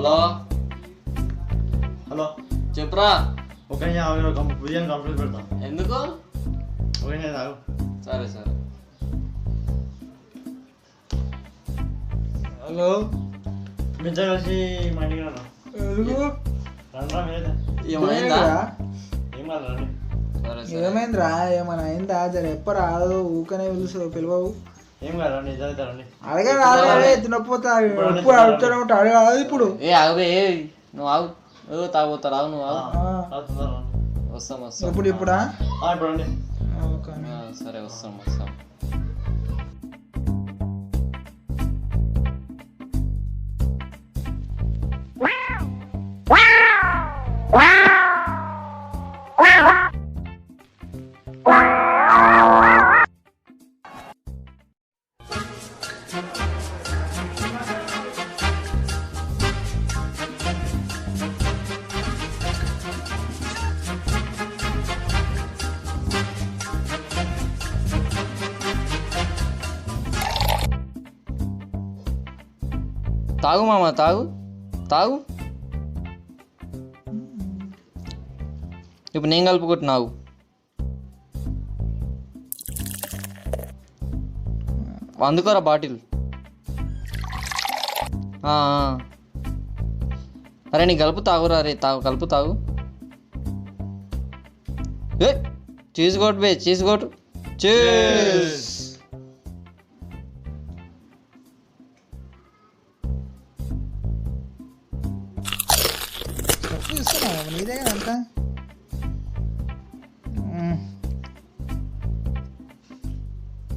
Hello hello చెప్పురా. Okay biryani complete పెడతా. ఎందుకు? ఓకే తాగు. సరే సరే. హలో మిగతా కలిసి మా ఇంటికి రా. ఎందుకు రండి మీరైతే. ఏమైందా? ఏం కాదు రండి. సరే సరే. ఏమైందిరా ఏమైనా అయిందా జర ఎప్పుడు రాదు ఊకనే పిలువు ఏం కాదు రండి ఇద్దరు అయితే రండి. అడగరాదు తినపోతా ఎప్పుడు అడుగుతూనే ఉంటా అడగరాదు ఇప్పుడు ఆగబే నువ్వు ఆగు. ఏదో తాగుతా రావు నువ్వు ఆగు. తొందరగా రండి. వస్తాం వస్తాం. ఇప్పుడా ఇప్పుడు రండి. సరే వస్తాం వస్తాం. తాగు మామ తాగు తాగు. ఇప్పుడు నేను కలుపుకుంటున్నావు. అందుకోరా బాటిల్. అరే నీ కలుపు తాగురా. రే తాగు కలుపు తాగు. ఏ చీజ్ కొట్టు బే చీజ్ కొట్టు. చీజ్. నీదే కదా అంతా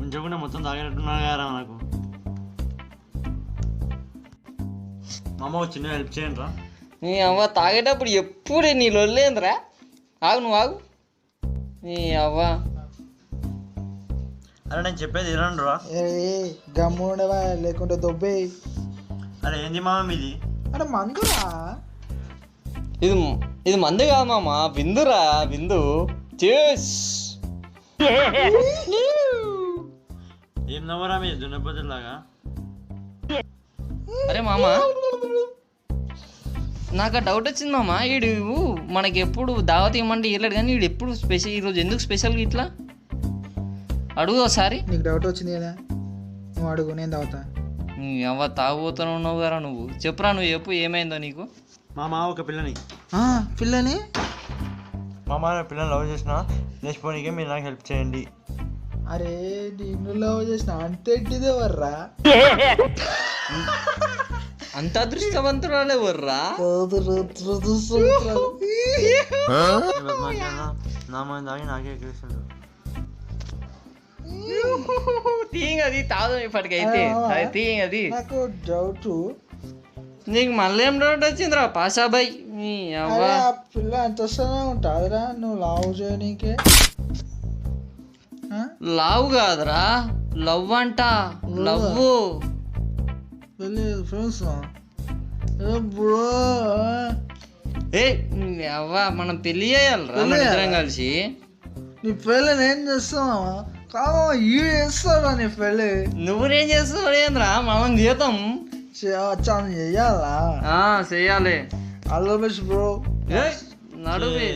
ఉంచకుండా మొత్తం తాగేటట్టున్నా కదా నాకు. మా అమ్మ చిన్న హెల్ప్ చేయండి రా. నీ అవ్వ తాగేటప్పుడు ఎప్పుడు నీ లొల్లేంద్రా. ఆగు నువ్వు ఆగు. నీ అవ్వ అరే నేను చెప్పేది వినండి రా. గమ్ము ఉండవా లేకుంటే దొబ్బే. అరే ఏంది మామ మీది? అరే మందురా ఇది ఇది మందు కాదు మామ, విందురా విందు. చేస్. ఏం నవ్వరా మీ దున్నపోతులాగా? అరే మామ నాకు డౌట్ వచ్చింది మామ. వీడు మనకి ఎప్పుడు దావత్ ఇవ్వమంటే ఇవ్వలేడు కానీ వీడు ఎప్పుడు స్పెషల్. ఈరోజు ఎందుకు స్పెషల్గా ఇట్లా అడుగు ఒకసారి. నీకు డౌట్ వచ్చింది కదా నువ్వు అడుగు నేను తాగుతా. నీ అవ్వ తాగుతూనే ఉన్నావు కదా నువ్వు. చెప్పురా నువ్వు చెప్పు ఏమైందో నీకు. మా మామ ఒక పిల్లని పిల్లని మా మామ పిల్లని లవ్ చేసిన లేచిపోనీకే మీరు నాకు హెల్ప్ చేయండి. అరే నిన్ను లవ్ చేసిన అంతేంటిదే వర్రా. అంత అదృష్టవంతురాలే వర్రా. నా మంది తాగి నాకే ఎక్కిస్తుంది. తీయది తాగు ఇప్పటికైతే తీయది. నాకు డౌట్ నీకు మళ్ళీ ఏం డౌట్ వచ్చిందిరా పాషాబాయ్. నీ అవ్వ ఆ పిల్ల ఎంత వస్తూనే ఉంటుందిరా నువ్వు లవ్ చేయనీకే. లవ్ కాదురా లవ్ అంట. Love friends bro. ఏ అవ్వ మనం పెళ్లి చేయాలరా మన ఇద్దరం కలిసి. నీ పెళ్ళి ఏం చేస్తావా? కావా ఈ చేస్తారా నీ పెళ్ళి? నువ్వునేం చేస్తావు ఏంద్రా మనం జీతం చెయ్యాలా? చెయ్యాలి. All the best bro. నడువే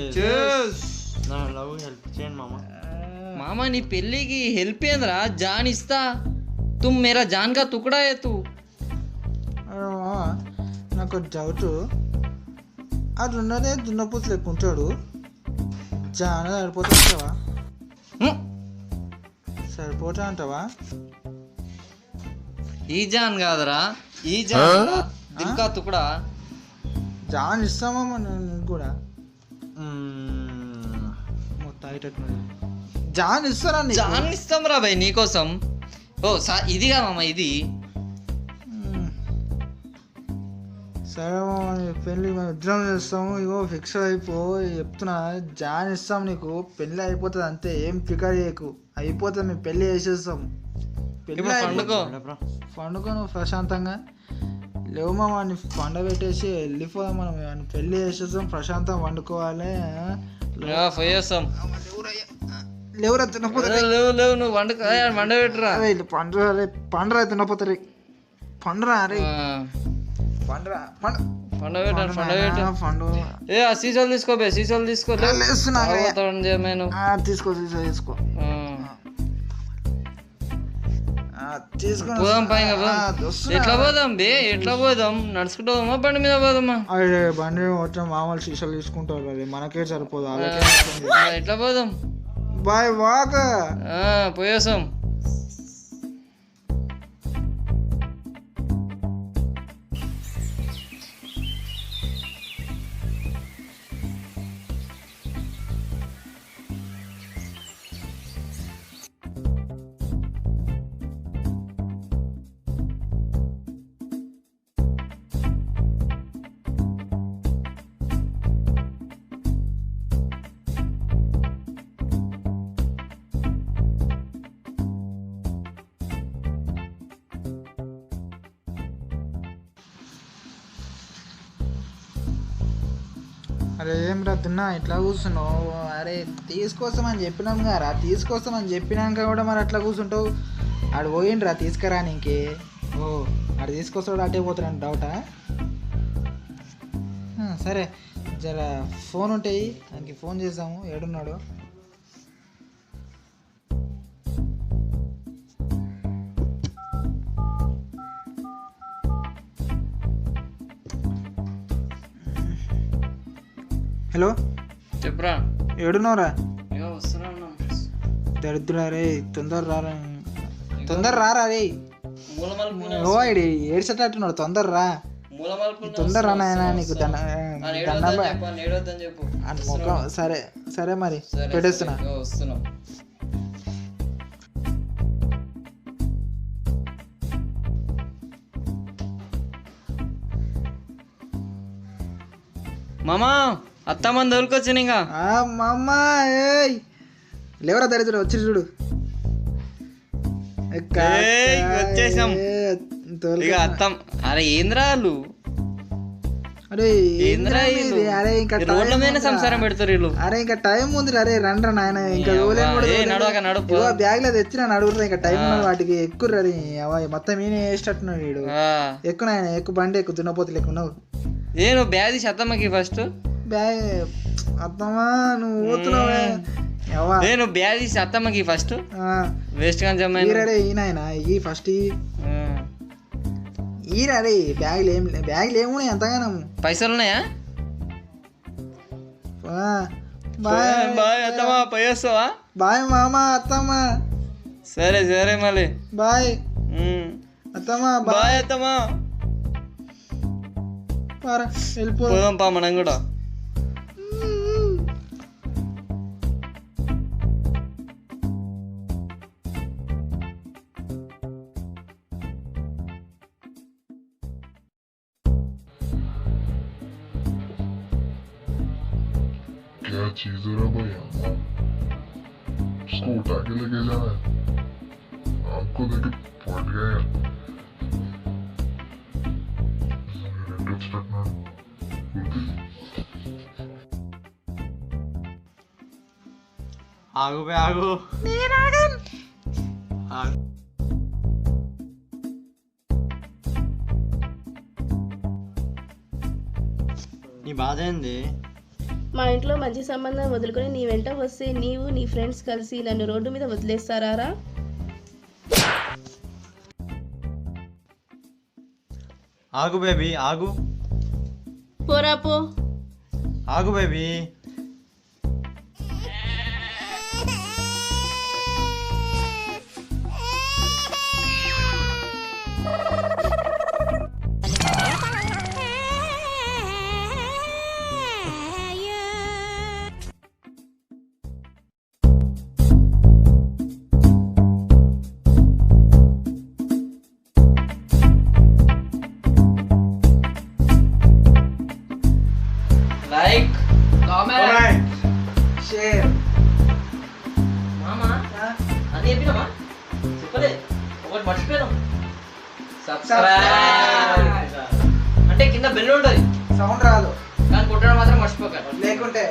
నా లవ్ హెల్ప్ చేయండి మామ. మామ నీ పెళ్ళికి హెల్ప్ ఏంద్రా? జాన్ ఇస్తా. తుమ్ మేరా జాన్ కా తుకడా హై తూ. నాకు డౌట్ అది ఉన్నదే దున్నపోతు లెక్కుంటాడు. జాన సరిపోతా అంటావా? సరిపోతా అంటావా? ఈ జాన్ కాదురా ఈ జాన్ దిల్ కా తుకడా. జాన్ ఇస్తామమ్మా నీకు కూడా మొత్తం అయ్యేటట్టు. జాన్ ఇస్తారా? జాన్ ఇస్తాం రా భయ్ నీకోసం. ఓ ఇది కాదమ్మా ఇది. సరే పెళ్ళి మేము ఇద్దరం చేస్తాము. ఇగో ఫిక్స్ అయిపో చెప్తున్నా. జాన్ ఇస్తాం నీకు. పెళ్ళి అయిపోతుంది అంతే. ఏం ఫికర్ చేయకు. అయిపోతుంది మేము పెళ్ళి చేసేస్తాం. పండుగ నువ్వు ప్రశాంతంగా లేవు మామ. పండుగ పెట్టేసి వెళ్ళిపోదాం మనం. పెళ్ళి చేసేస్తాం ప్రశాంతంగా వండుకోవాలి. లేవురా తినపోతారు. లేవు నువ్వు వండ పెట్టురా. పండుగ తినపోతారు. పండురా అరే పండురా పండు పండబెట్టు పండు ఏ ఆ సీసాలు తీసుకో బే సీసాలు తీసుకో లేస్తున్నా నేను తీసుకో తీసుకో తీసుకుని పోదాం పైన ఎట్లా పోదాం బే ఎట్లా పోదాం నడుచుకుంటూ పోదామా బండి మీద పోదామా అదే బండి మొత్తం మామూలు సీసాలు తీసుకుంటారు అది మనకే సరిపోదు ఎట్లా పోదాం బాయ్ వాక పోయేసాం అరే ఏం రా తిన్నా ఇట్లా కూర్చున్నావు అరే తీసుకొస్తామని చెప్పినాం కదా తీసుకొస్తామని చెప్పినాక కూడా మరి అట్లా కూర్చుంటావు ఆడు పోయిండ్రా తీసుకురా నీకే ఓ ఆడు తీసుకొస్తాడు అటే పోతాడని డౌటా సరే జర ఫోన్ ఉంటాయి దానికి ఫోన్ చేద్దాము ఏడున్నాడు హలో చెప్పరా ఏడున్నావురా వస్తున్నా దరిద్రుడా రే తొందర రారా రే ఓ ఇడి ఏడ్చేటట్టున్నాడు తొందర రా తొందర రా నాయన నీకు ముఖం సరే సరే మరి పెట్టేస్తున్నా మామా అత్తమ్మని దొరికొచ్చాను ఇంకా మా అమ్మ ఏయ్ లేవరా దరిద్రుడు వచ్చి చూడు వచ్చేసాం ఇక అత్తం అరే ఏంద్రా వాళ్ళు అరే ఏంద్రా అరే ఇంకా రోడ్ల మీద సంసారం పెడతారు వీళ్ళు అరే ఇంకా టైం ఉంది అరే రండ్రా నాయన ఇంకా నడుపు బ్యాగ్ లో తెచ్చినా నడుగురా ఇంకా టైం ఉన్నది వాటికి ఎక్కువ రీ మొత్తం ఈయన వేసేటట్టున్నాడు వీడు ఎక్కువ నాయన ఎక్కువ బండి ఎక్కువ దున్నపోతులు ఎక్కువ ఉన్నావు నేను బ్యాగ్ తీసి అత్తమ్మకి ఫస్ట్ బ్యాగ్ అత్తమ్మా నువ్వు పోతున్నావే నేను బ్యాగ్ తీసి అత్తమ్మకి ఫస్ట్ వేస్ట్ గా రే ఈయన ఈ ఫస్ట్ ఈరా రే బ్యాగులు ఏమున్నాయి ఎంతగానో పైసలు ఉన్నాయా బాయ్ అత్తమ్మా పోయేస్తావా బాయ్ మామ అత్తమ్మ సరే సరే మళ్ళీ బాయ్ అత్తమ్మా బాయ్ అత్తమ్మా వెళ్ళిపోదాం పా మనం కూడా क्या चीज है रे भाई उसको उठा के लेके जाना है आपको देखे पहुंच गए ఆగు బే ఆగు నీ బాధ ఏంది మా ఇంట్లో మంచి సంబంధం వదులుకొని నీ వెంట వస్తే నీవు నీ ఫ్రెండ్స్ కలిసి నన్ను రోడ్డు మీద వదిలేస్తారా? ఆగు బేబీ ఆగు పోరా పో ఆగు బేబీ లైక్ కామెంట్ షేర్ మామా అది చెప్పినామా చెప్పలే ఒకటి మర్చిపోయాం సబ్స్క్రైబ్ అంటే కింద బెల్ ఉంటుంది సౌండ్ రాదు కానీ కొట్టడం మాత్రం మర్చిపోకండి లేకుంటే